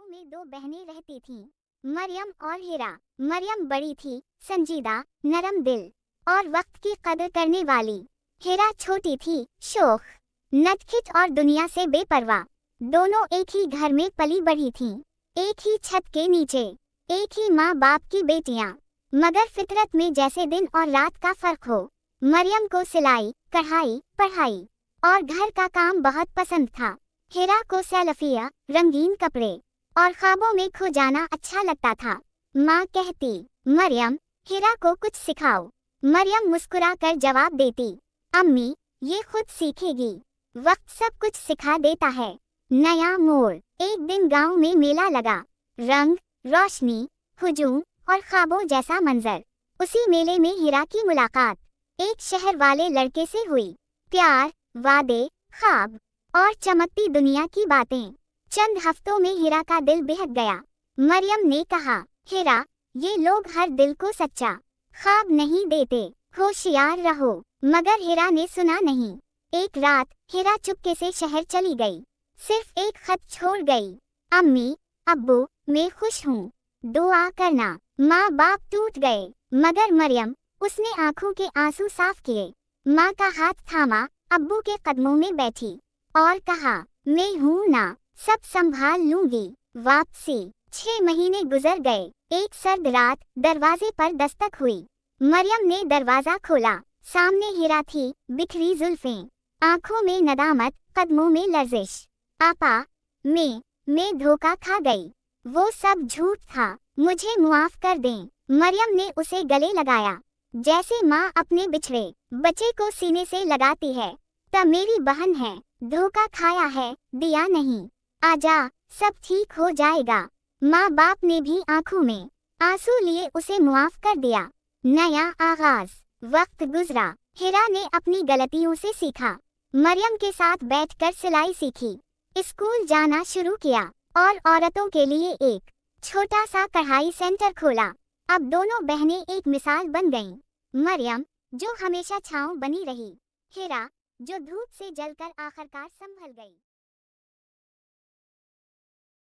गांव में दो बहनें रहती थीं, मरियम और हिरा। मरियम बड़ी थी, संजीदा, नरम दिल और वक्त की कदर करने वाली। हिरा छोटी थी, शोख, नटखट और दुनिया से बेपरवाह। दोनों एक ही घर में पली बढ़ी थीं, एक ही छत के नीचे, एक ही माँ बाप की बेटियां, मगर फितरत में जैसे दिन और रात का फर्क हो। मरियम को सिलाई, कढ़ाई, पढ़ाई और घर का काम बहुत पसंद था। हिरा को सैलफिया, रंगीन कपड़े और ख्वाबों में खो जाना अच्छा लगता था। माँ कहती, मरियम, हिरा को कुछ सिखाओ। मरियम मुस्कुरा कर जवाब देती, अम्मी, ये खुद सीखेगी। वक्त सब कुछ सिखा देता है। नया मोड़। एक दिन गांव में मेला लगा। रंग, रोशनी, हुजूम और ख्वाबों जैसा मंजर। उसी मेले में हिरा की मुलाकात एक शहर वाले लड़के से हुई। प्यार, वादे, ख्वाब और चमकती दुनिया की बातें। चंद हफ्तों में हिरा का दिल बहक गया। मरियम ने कहा, हिरा, ये लोग हर दिल को सच्चा ख्वाब नहीं देते, होशियार रहो। मगर हिरा ने सुना नहीं। एक रात हिरा चुपके से शहर चली गई, सिर्फ एक खत छोड़ गई, अम्मी, अब्बू, मैं खुश हूँ, दुआ करना। माँ बाप टूट गए, मगर मरियम, उसने आंखों के आंसू साफ किए। माँ का हाथ थामा, अब्बू के कदमों में बैठी और कहा, मैं हूँ ना, सब संभाल लूंगी। वापसी। 6 महीने गुजर गए। एक सर्द रात दरवाजे पर दस्तक हुई। मरियम ने दरवाजा खोला। सामने हिरा थी, बिखरी जुल्फें, आंखों में नदामत, कदमों में लर्जिश। आपा, मैं धोखा खा गई। वो सब झूठ था, मुझे मुआफ कर दें। मरियम ने उसे गले लगाया, जैसे माँ अपने बिछड़े बच्चे को सीने से लगाती है। तब मेरी बहन है, धोखा खाया है, दिया नहीं। आजा, सब ठीक हो जाएगा। माँ बाप ने भी आंखों में आंसू लिए उसे मुआफ कर दिया। नया आगाज। वक्त गुजरा। हिरा ने अपनी गलतियों से सीखा। मरियम के साथ बैठकर सिलाई सीखी, स्कूल जाना शुरू किया और औरतों के लिए एक छोटा सा कढ़ाई सेंटर खोला। अब दोनों बहनें एक मिसाल बन गईं। मरियम, जो हमेशा छांव बनी रही, हिरा, जो धूप से जलकर आखिरकार संभल गई।